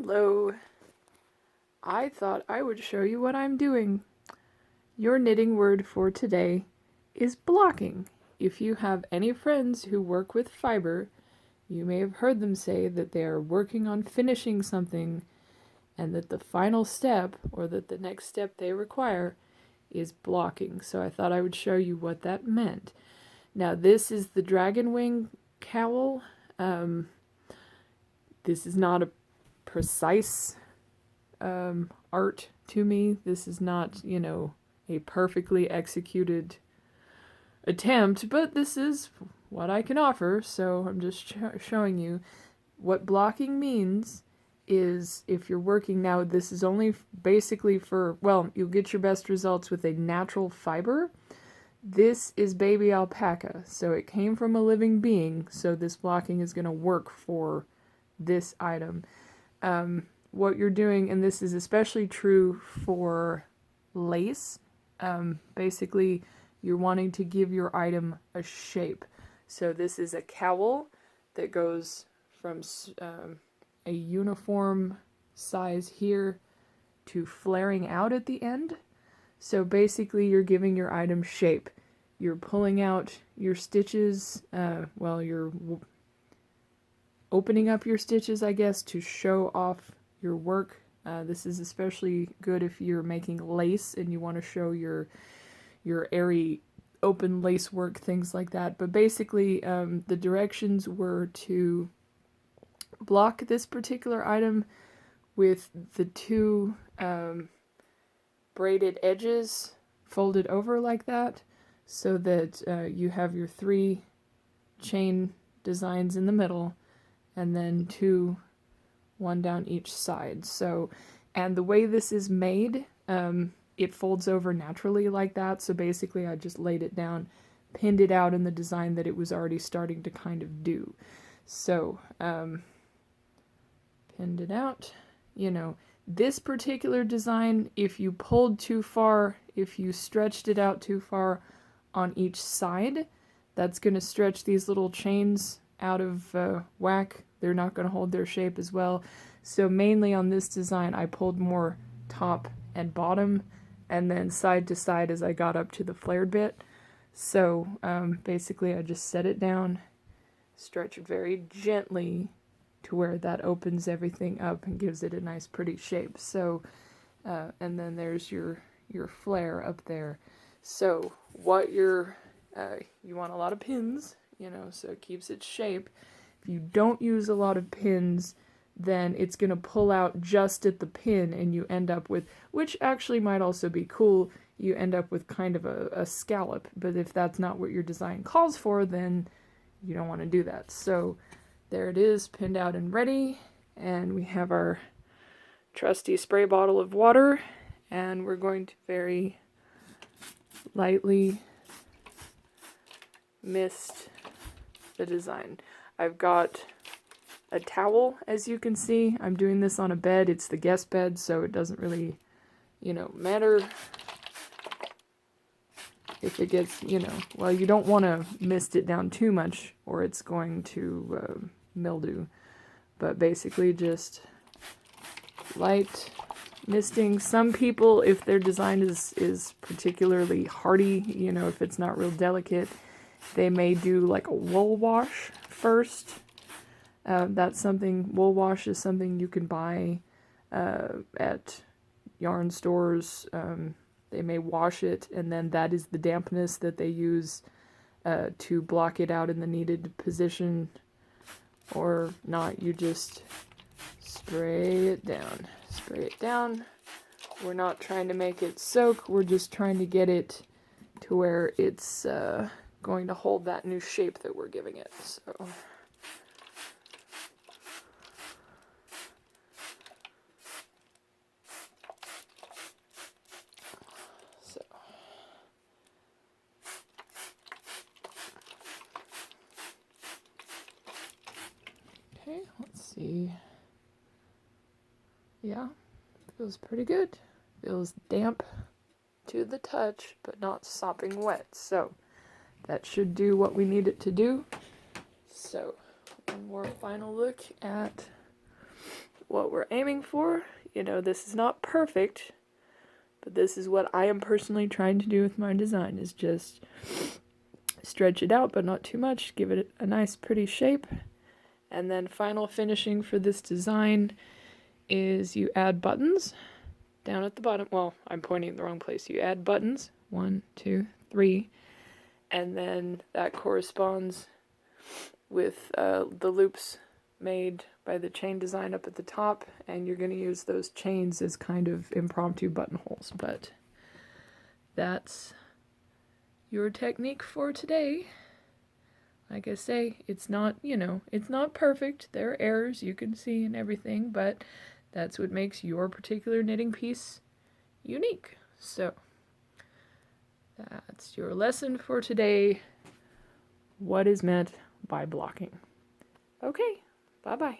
Hello. I thought I would show you what I'm doing. Your knitting word for today is blocking. If you have any friends who work with fiber, you may have heard them say that they are working on finishing something and that the final step, or that the next step they require, is blocking. So I thought I would show you what that meant. Now this is the Dragon Wing Cowl. This is not a precise art to me. This is not, a perfectly executed attempt, but this is what I can offer, so I'm just showing you. What blocking means is if you're working now, this is only basically for, well, you'll get your best results with a natural fiber. This is baby alpaca, so it came from a living being, so this blocking is going to work for this item. What you're doing, and this is especially true for lace, basically you're wanting to give your item a shape. So this is a cowl that goes from a uniform size here to flaring out at the end. So basically you're giving your item shape. You're pulling out your stitches, you're opening up your stitches, I guess, to show off your work. This is especially good if you're making lace and you want to show your airy open lace work, things like that. But basically, the directions were to block this particular item with the two braided edges folded over like that, so that you have your 3 chain designs in the middle, and then 2, 1 down each side. So, and the way this is made, it folds over naturally like that. So basically I just laid it down, pinned it out in the design that it was already starting to kind of do. So, pinned it out. This particular design, if you pulled too far, if you stretched it out too far on each side, that's going to stretch these little chains out of whack. They're not going to hold their shape as well. So mainly on this design, I pulled more top and bottom, and then side to side as I got up to the flared bit. So basically I just set it down, stretch it very gently to where that opens everything up and gives it a nice pretty shape. So, and then there's your flare up there. So what you want a lot of pins, so it keeps its shape. If you don't use a lot of pins, then it's going to pull out just at the pin, and you end up with, which actually might also be cool, you end up with kind of a scallop. But if that's not what your design calls for, then you don't want to do that. So there it is, pinned out and ready, and we have our trusty spray bottle of water, and we're going to very lightly mist the design. I've got a towel, as you can see. I'm doing this on a bed. It's the guest bed, so it doesn't really, matter if it gets, well, you don't want to mist it down too much or it's going to mildew. But basically just light misting. Some people, if their design is particularly hardy, if it's not real delicate, they may do like a wool wash first. That's something, wool wash is something you can buy at yarn stores. They may wash it, and then that is the dampness that they use to block it out in the needed position. Or not, you just spray it down. Spray it down. We're not trying to make it soak, we're just trying to get it to where it's going to hold that new shape that we're giving it. So okay, let's see. Yeah, feels pretty good. Feels damp to the touch, but not sopping wet. So that should do what we need it to do. So one more final look at what we're aiming for. You know, this is not perfect, but this is what I am personally trying to do with my design, is just stretch it out, but not too much, give it a nice pretty shape. And then final finishing for this design is you add buttons down at the bottom. Well, I'm pointing in the wrong place. You add buttons, 1, 2, 3, and then that corresponds with the loops made by the chain design up at the top, and you're going to use those chains as kind of impromptu buttonholes. But that's your technique for today. Like I say, it's not, you know, it's not perfect. There are errors you can see and everything, but that's what makes your particular knitting piece unique. So that's your lesson for today. What is meant by blocking? Okay, bye-bye.